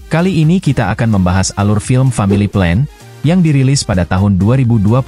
Kali ini kita akan membahas alur film Family Plan yang dirilis pada tahun 2023.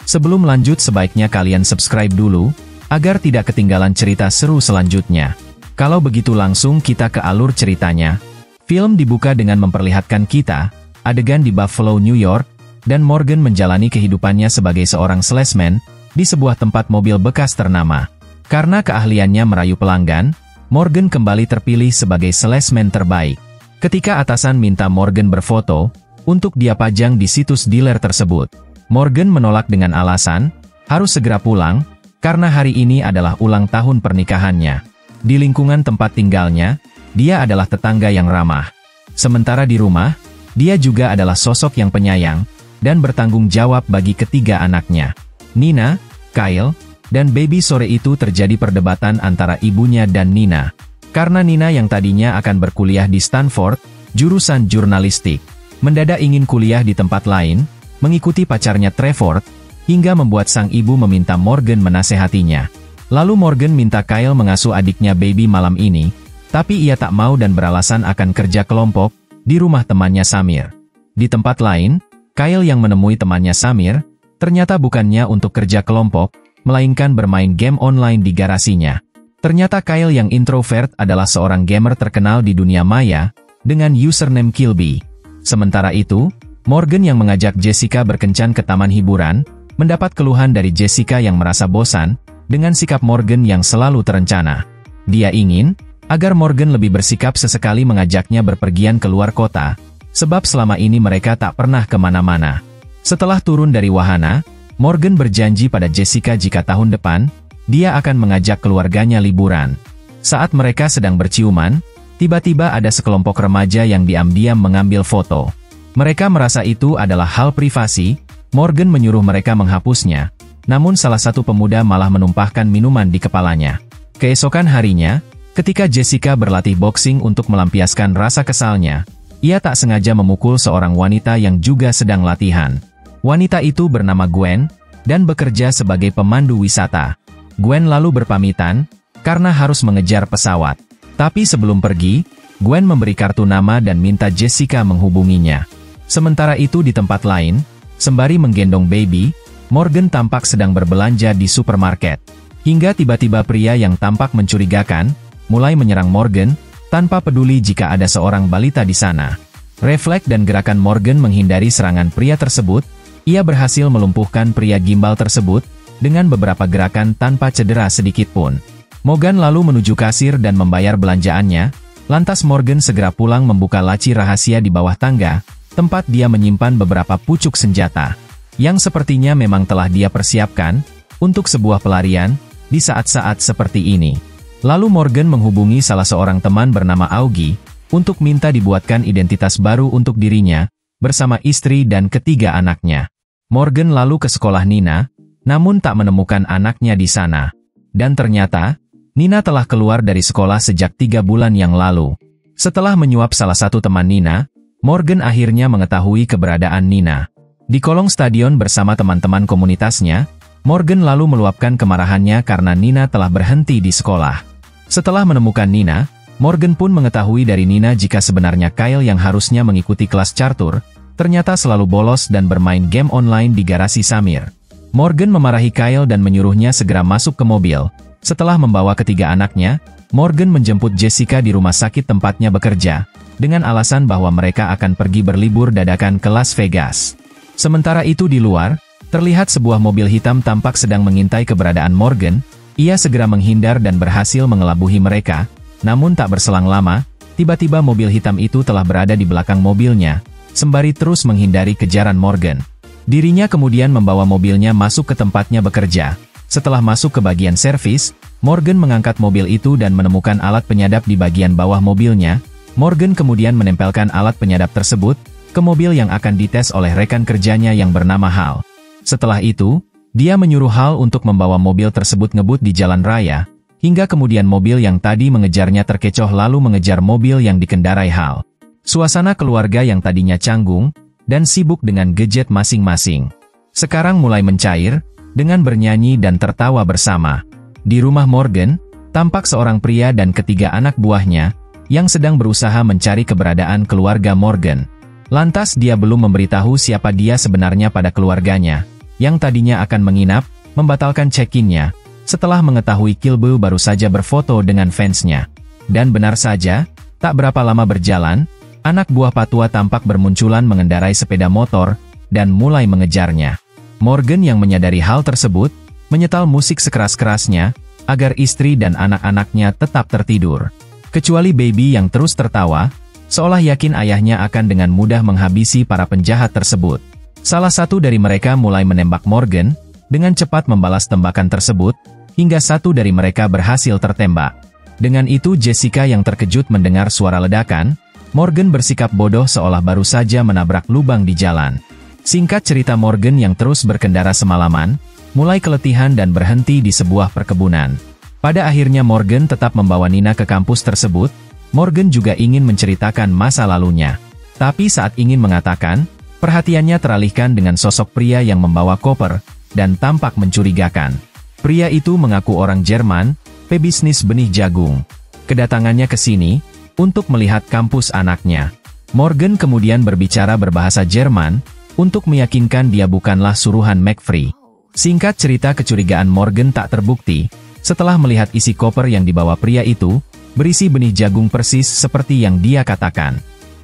Sebelum lanjut sebaiknya kalian subscribe dulu, agar tidak ketinggalan cerita seru selanjutnya. Kalau begitu langsung kita ke alur ceritanya. Film dibuka dengan memperlihatkan kita, adegan di Buffalo, New York, dan Morgan menjalani kehidupannya sebagai seorang salesman di sebuah tempat mobil bekas ternama. Karena keahliannya merayu pelanggan, Morgan kembali terpilih sebagai salesman terbaik. Ketika atasan minta Morgan berfoto, untuk dia pajang di situs dealer tersebut, Morgan menolak dengan alasan, harus segera pulang, karena hari ini adalah ulang tahun pernikahannya. Di lingkungan tempat tinggalnya, dia adalah tetangga yang ramah. Sementara di rumah, dia juga adalah sosok yang penyayang, dan bertanggung jawab bagi ketiga anaknya. Nina, Kyle, dan Baby. Sore itu terjadi perdebatan antara ibunya dan Nina. Karena Nina yang tadinya akan berkuliah di Stanford, jurusan jurnalistik, mendadak ingin kuliah di tempat lain, mengikuti pacarnya Trevor, hingga membuat sang ibu meminta Morgan menasehatinya. Lalu Morgan minta Kyle mengasuh adiknya Baby malam ini, tapi ia tak mau dan beralasan akan kerja kelompok di rumah temannya Samir. Di tempat lain, Kyle yang menemui temannya Samir, ternyata bukannya untuk kerja kelompok, melainkan bermain game online di garasinya. Ternyata Kyle yang introvert adalah seorang gamer terkenal di dunia maya, dengan username Kilby. Sementara itu, Morgan yang mengajak Jessica berkencan ke taman hiburan, mendapat keluhan dari Jessica yang merasa bosan, dengan sikap Morgan yang selalu terencana. Dia ingin, agar Morgan lebih bersikap sesekali mengajaknya berpergian keluar kota, sebab selama ini mereka tak pernah kemana-mana. Setelah turun dari wahana, Morgan berjanji pada Jessica jika tahun depan, dia akan mengajak keluarganya liburan. Saat mereka sedang berciuman, tiba-tiba ada sekelompok remaja yang diam-diam mengambil foto. Mereka merasa itu adalah hal privasi, Morgan menyuruh mereka menghapusnya, namun salah satu pemuda malah menumpahkan minuman di kepalanya. Keesokan harinya, ketika Jessica berlatih boxing untuk melampiaskan rasa kesalnya, ia tak sengaja memukul seorang wanita yang juga sedang latihan. Wanita itu bernama Gwen, dan bekerja sebagai pemandu wisata. Gwen lalu berpamitan, karena harus mengejar pesawat. Tapi sebelum pergi, Gwen memberi kartu nama dan minta Jessica menghubunginya. Sementara itu di tempat lain, sembari menggendong Baby, Morgan tampak sedang berbelanja di supermarket. Hingga tiba-tiba pria yang tampak mencurigakan, mulai menyerang Morgan, tanpa peduli jika ada seorang balita di sana. Refleks dan gerakan Morgan menghindari serangan pria tersebut, ia berhasil melumpuhkan pria gimbal tersebut, dengan beberapa gerakan tanpa cedera sedikitpun. Morgan lalu menuju kasir dan membayar belanjaannya, lantas Morgan segera pulang membuka laci rahasia di bawah tangga, tempat dia menyimpan beberapa pucuk senjata, yang sepertinya memang telah dia persiapkan, untuk sebuah pelarian, di saat-saat seperti ini. Lalu Morgan menghubungi salah seorang teman bernama Augie, untuk minta dibuatkan identitas baru untuk dirinya, bersama istri dan ketiga anaknya. Morgan lalu ke sekolah Nina, namun tak menemukan anaknya di sana. Dan ternyata, Nina telah keluar dari sekolah sejak 3 bulan yang lalu. Setelah menyuap salah satu teman Nina, Morgan akhirnya mengetahui keberadaan Nina. Di kolong stadion bersama teman-teman komunitasnya, Morgan lalu meluapkan kemarahannya karena Nina telah berhenti di sekolah. Setelah menemukan Nina, Morgan pun mengetahui dari Nina jika sebenarnya Kyle yang harusnya mengikuti kelas catur, ternyata selalu bolos dan bermain game online di garasi Samir. Morgan memarahi Kyle dan menyuruhnya segera masuk ke mobil. Setelah membawa ketiga anaknya, Morgan menjemput Jessica di rumah sakit tempatnya bekerja, dengan alasan bahwa mereka akan pergi berlibur dadakan ke Las Vegas. Sementara itu di luar, terlihat sebuah mobil hitam tampak sedang mengintai keberadaan Morgan. Ia segera menghindar dan berhasil mengelabuhi mereka, namun tak berselang lama, tiba-tiba mobil hitam itu telah berada di belakang mobilnya, sembari terus menghindari kejaran Morgan. Dirinya kemudian membawa mobilnya masuk ke tempatnya bekerja. Setelah masuk ke bagian servis, Morgan mengangkat mobil itu dan menemukan alat penyadap di bagian bawah mobilnya. Morgan kemudian menempelkan alat penyadap tersebut ke mobil yang akan dites oleh rekan kerjanya yang bernama Hal. Setelah itu, dia menyuruh Hal untuk membawa mobil tersebut ngebut di jalan raya, hingga kemudian mobil yang tadi mengejarnya terkecoh lalu mengejar mobil yang dikendarai Hal. Suasana keluarga yang tadinya canggung dan sibuk dengan gadget masing-masing, sekarang mulai mencair, dengan bernyanyi dan tertawa bersama. Di rumah Morgan, tampak seorang pria dan ketiga anak buahnya, yang sedang berusaha mencari keberadaan keluarga Morgan. Lantas dia belum memberitahu siapa dia sebenarnya pada keluarganya, yang tadinya akan menginap, membatalkan check-in-nya, setelah mengetahui Kilby baru saja berfoto dengan fansnya. Dan benar saja, tak berapa lama berjalan, anak buah Patua tampak bermunculan mengendarai sepeda motor, dan mulai mengejarnya. Morgan yang menyadari hal tersebut, menyetel musik sekeras-kerasnya, agar istri dan anak-anaknya tetap tertidur. Kecuali Baby yang terus tertawa, seolah yakin ayahnya akan dengan mudah menghabisi para penjahat tersebut. Salah satu dari mereka mulai menembak Morgan, dengan cepat membalas tembakan tersebut, hingga satu dari mereka berhasil tertembak. Dengan itu Jessica yang terkejut mendengar suara ledakan, Morgan bersikap bodoh seolah baru saja menabrak lubang di jalan. Singkat cerita Morgan yang terus berkendara semalaman, mulai keletihan dan berhenti di sebuah perkebunan. Pada akhirnya Morgan tetap membawa Nina ke kampus tersebut. Morgan juga ingin menceritakan masa lalunya. Tapi saat ingin mengatakan, perhatiannya teralihkan dengan sosok pria yang membawa koper, dan tampak mencurigakan. Pria itu mengaku orang Jerman, pebisnis benih jagung. Kedatangannya ke sini, untuk melihat kampus anaknya. Morgan kemudian berbicara berbahasa Jerman, untuk meyakinkan dia bukanlah suruhan McFrey. Singkat cerita kecurigaan Morgan tak terbukti, setelah melihat isi koper yang dibawa pria itu, berisi benih jagung persis seperti yang dia katakan.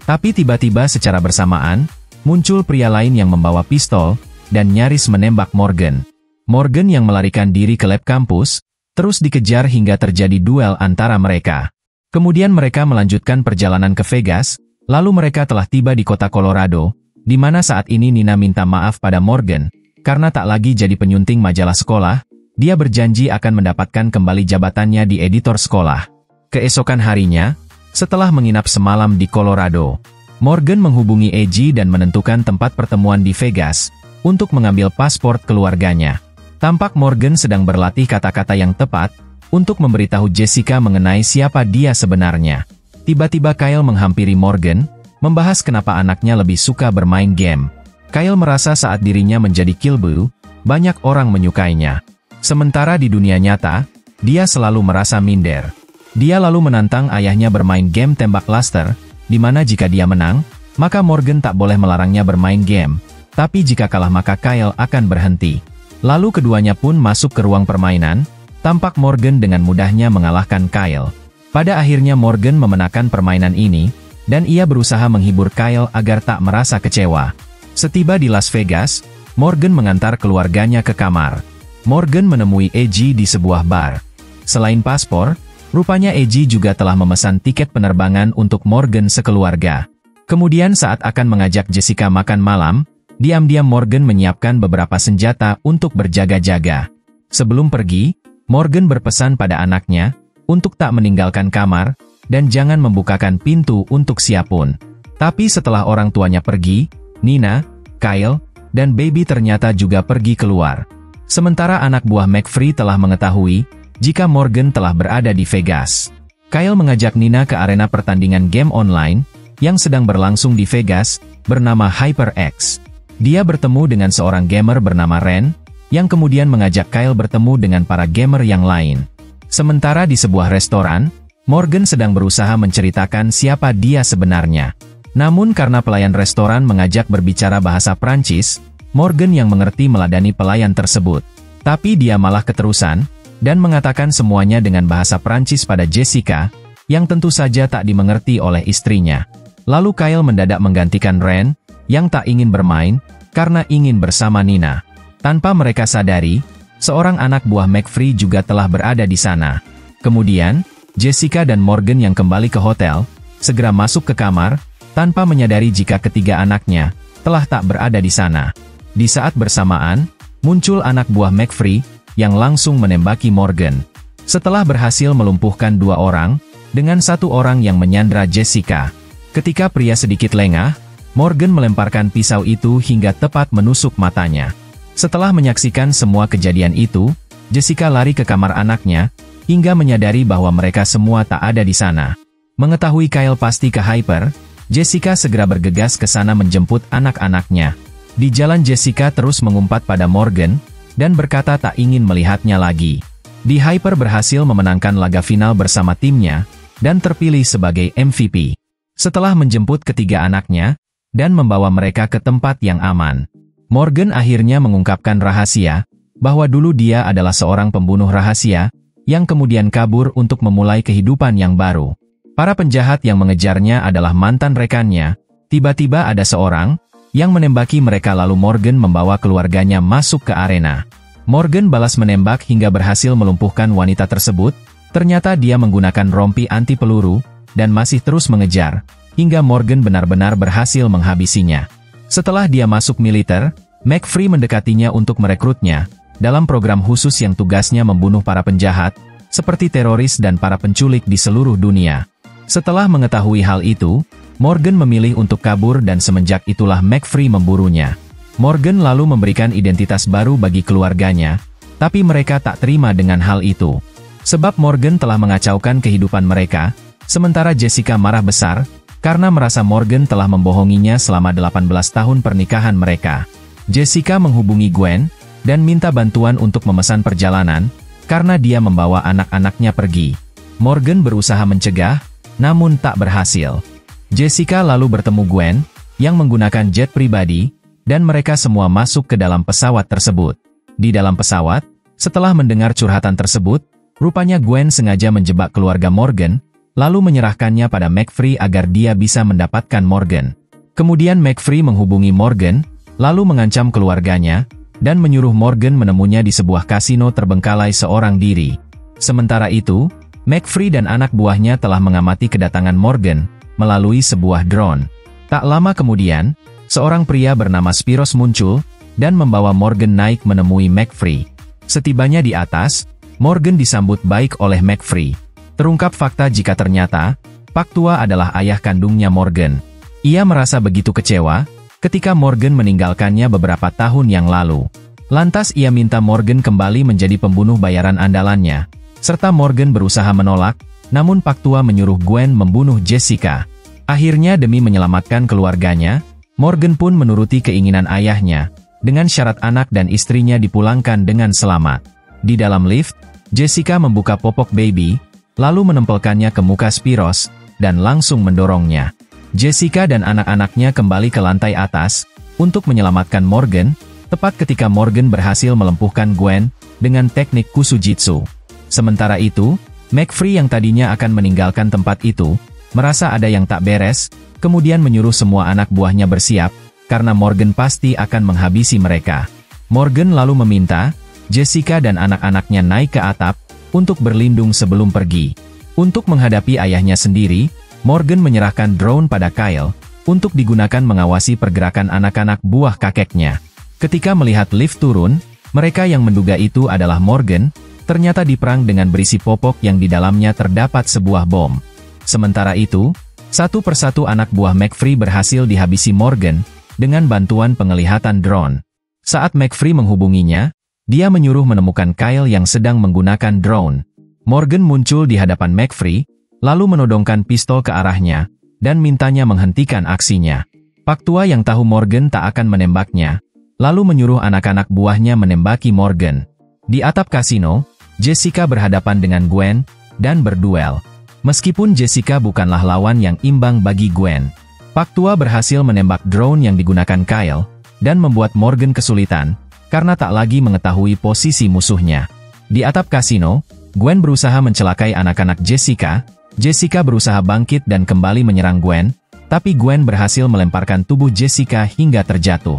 Tapi tiba-tiba secara bersamaan, muncul pria lain yang membawa pistol, dan nyaris menembak Morgan. Morgan yang melarikan diri ke lab kampus, terus dikejar hingga terjadi duel antara mereka. Kemudian mereka melanjutkan perjalanan ke Vegas, lalu mereka telah tiba di kota Colorado, di mana saat ini Nina minta maaf pada Morgan, karena tak lagi jadi penyunting majalah sekolah. Dia berjanji akan mendapatkan kembali jabatannya di editor sekolah. Keesokan harinya, setelah menginap semalam di Colorado, Morgan menghubungi AG dan menentukan tempat pertemuan di Vegas, untuk mengambil paspor keluarganya. Tampak Morgan sedang berlatih kata-kata yang tepat, untuk memberitahu Jessica mengenai siapa dia sebenarnya. Tiba-tiba Kyle menghampiri Morgan, membahas kenapa anaknya lebih suka bermain game. Kyle merasa saat dirinya menjadi Kilby, banyak orang menyukainya. Sementara di dunia nyata, dia selalu merasa minder. Dia lalu menantang ayahnya bermain game tembak laser, di mana jika dia menang, maka Morgan tak boleh melarangnya bermain game, tapi jika kalah maka Kyle akan berhenti. Lalu keduanya pun masuk ke ruang permainan, tampak Morgan dengan mudahnya mengalahkan Kyle. Pada akhirnya Morgan memenangkan permainan ini, dan ia berusaha menghibur Kyle agar tak merasa kecewa. Setiba di Las Vegas, Morgan mengantar keluarganya ke kamar. Morgan menemui AG di sebuah bar. Selain paspor, rupanya AG juga telah memesan tiket penerbangan untuk Morgan sekeluarga. Kemudian saat akan mengajak Jessica makan malam, diam-diam Morgan menyiapkan beberapa senjata untuk berjaga-jaga. Sebelum pergi, Morgan berpesan pada anaknya, untuk tak meninggalkan kamar, dan jangan membukakan pintu untuk siapapun. Tapi setelah orang tuanya pergi, Nina, Kyle, dan Baby ternyata juga pergi keluar. Sementara anak buah McFrey telah mengetahui, jika Morgan telah berada di Vegas. Kyle mengajak Nina ke arena pertandingan game online, yang sedang berlangsung di Vegas, bernama HyperX. Dia bertemu dengan seorang gamer bernama Ren, yang kemudian mengajak Kyle bertemu dengan para gamer yang lain. Sementara di sebuah restoran, Morgan sedang berusaha menceritakan siapa dia sebenarnya. Namun karena pelayan restoran mengajak berbicara bahasa Prancis, Morgan yang mengerti meladani pelayan tersebut. Tapi dia malah keterusan, dan mengatakan semuanya dengan bahasa Prancis pada Jessica, yang tentu saja tak dimengerti oleh istrinya. Lalu Kyle mendadak menggantikan Ren, yang tak ingin bermain, karena ingin bersama Nina. Tanpa mereka sadari, seorang anak buah McFrey juga telah berada di sana. Kemudian, Jessica dan Morgan yang kembali ke hotel, segera masuk ke kamar, tanpa menyadari jika ketiga anaknya telah tak berada di sana. Di saat bersamaan, muncul anak buah McFrey, yang langsung menembaki Morgan. Setelah berhasil melumpuhkan 2 orang, dengan 1 orang yang menyandra Jessica. Ketika pria sedikit lengah, Morgan melemparkan pisau itu hingga tepat menusuk matanya. Setelah menyaksikan semua kejadian itu, Jessica lari ke kamar anaknya, hingga menyadari bahwa mereka semua tak ada di sana. Mengetahui Kyle pasti ke Hyper, Jessica segera bergegas ke sana menjemput anak-anaknya. Di jalan Jessica terus mengumpat pada Morgan, dan berkata tak ingin melihatnya lagi. Di Hyper berhasil memenangkan laga final bersama timnya, dan terpilih sebagai MVP. Setelah menjemput ketiga anaknya, dan membawa mereka ke tempat yang aman, Morgan akhirnya mengungkapkan rahasia, bahwa dulu dia adalah seorang pembunuh rahasia, yang kemudian kabur untuk memulai kehidupan yang baru. Para penjahat yang mengejarnya adalah mantan rekannya. Tiba-tiba ada seorang yang menembaki mereka, lalu Morgan membawa keluarganya masuk ke arena. Morgan balas menembak hingga berhasil melumpuhkan wanita tersebut. Ternyata dia menggunakan rompi anti peluru, dan masih terus mengejar, hingga Morgan benar-benar berhasil menghabisinya. Setelah dia masuk militer, McFree mendekatinya untuk merekrutnya dalam program khusus yang tugasnya membunuh para penjahat, seperti teroris dan para penculik di seluruh dunia. Setelah mengetahui hal itu, Morgan memilih untuk kabur dan semenjak itulah McFree memburunya. Morgan lalu memberikan identitas baru bagi keluarganya, tapi mereka tak terima dengan hal itu. Sebab Morgan telah mengacaukan kehidupan mereka, sementara Jessica marah besar, karena merasa Morgan telah membohonginya selama 18 tahun pernikahan mereka. Jessica menghubungi Gwen, dan minta bantuan untuk memesan perjalanan, karena dia membawa anak-anaknya pergi. Morgan berusaha mencegah, namun tak berhasil. Jessica lalu bertemu Gwen, yang menggunakan jet pribadi, dan mereka semua masuk ke dalam pesawat tersebut. Di dalam pesawat, setelah mendengar curhatan tersebut, rupanya Gwen sengaja menjebak keluarga Morgan, lalu menyerahkannya pada McFree agar dia bisa mendapatkan Morgan. Kemudian McFree menghubungi Morgan, lalu mengancam keluarganya, dan menyuruh Morgan menemunya di sebuah kasino terbengkalai seorang diri. Sementara itu, McFree dan anak buahnya telah mengamati kedatangan Morgan melalui sebuah drone. Tak lama kemudian, seorang pria bernama Spiros muncul, dan membawa Morgan naik menemui McFree. Setibanya di atas, Morgan disambut baik oleh McFree. Terungkap fakta jika ternyata, Pak Tua adalah ayah kandungnya Morgan. Ia merasa begitu kecewa, ketika Morgan meninggalkannya beberapa tahun yang lalu. Lantas ia minta Morgan kembali menjadi pembunuh bayaran andalannya, serta Morgan berusaha menolak, namun Pak Tua menyuruh Gwen membunuh Jessica. Akhirnya demi menyelamatkan keluarganya, Morgan pun menuruti keinginan ayahnya, dengan syarat anak dan istrinya dipulangkan dengan selamat. Di dalam lift, Jessica membuka popok baby, lalu menempelkannya ke muka Spiros, dan langsung mendorongnya. Jessica dan anak-anaknya kembali ke lantai atas, untuk menyelamatkan Morgan, tepat ketika Morgan berhasil melumpuhkan Gwen, dengan teknik kusujitsu. Sementara itu, McFree yang tadinya akan meninggalkan tempat itu, merasa ada yang tak beres, kemudian menyuruh semua anak buahnya bersiap, karena Morgan pasti akan menghabisi mereka. Morgan lalu meminta, Jessica dan anak-anaknya naik ke atap, untuk berlindung sebelum pergi. Untuk menghadapi ayahnya sendiri, Morgan menyerahkan drone pada Kyle, untuk digunakan mengawasi pergerakan anak-anak buah kakeknya. Ketika melihat lift turun, mereka yang menduga itu adalah Morgan, ternyata diperang dengan berisi popok yang di dalamnya terdapat sebuah bom. Sementara itu, satu persatu anak buah McFree berhasil dihabisi Morgan, dengan bantuan penglihatan drone. Saat McFree menghubunginya, dia menyuruh menemukan Kyle yang sedang menggunakan drone. Morgan muncul di hadapan McFree, lalu menodongkan pistol ke arahnya, dan mintanya menghentikan aksinya. Pak Tua yang tahu Morgan tak akan menembaknya, lalu menyuruh anak-anak buahnya menembaki Morgan. Di atap kasino, Jessica berhadapan dengan Gwen, dan berduel. Meskipun Jessica bukanlah lawan yang imbang bagi Gwen, Pak Tua berhasil menembak drone yang digunakan Kyle, dan membuat Morgan kesulitan, karena tak lagi mengetahui posisi musuhnya. Di atap kasino, Gwen berusaha mencelakai anak-anak Jessica. Jessica berusaha bangkit dan kembali menyerang Gwen, tapi Gwen berhasil melemparkan tubuh Jessica hingga terjatuh.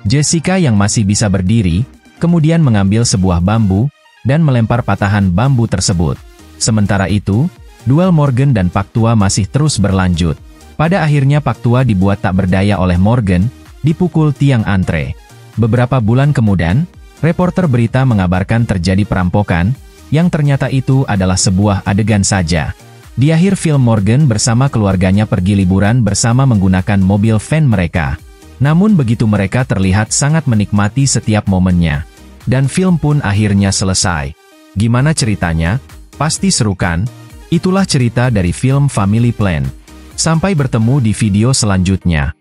Jessica yang masih bisa berdiri, kemudian mengambil sebuah bambu, dan melempar patahan bambu tersebut. Sementara itu, duel Morgan dan Pak Tua masih terus berlanjut. Pada akhirnya Pak Tua dibuat tak berdaya oleh Morgan, dipukul tiang antre. Beberapa bulan kemudian, reporter berita mengabarkan terjadi perampokan, yang ternyata itu adalah sebuah adegan saja. Di akhir film Morgan bersama keluarganya pergi liburan bersama menggunakan mobil van mereka. Namun begitu mereka terlihat sangat menikmati setiap momennya. Dan film pun akhirnya selesai. Gimana ceritanya? Pasti seru kan? Itulah cerita dari film Family Plan. Sampai bertemu di video selanjutnya.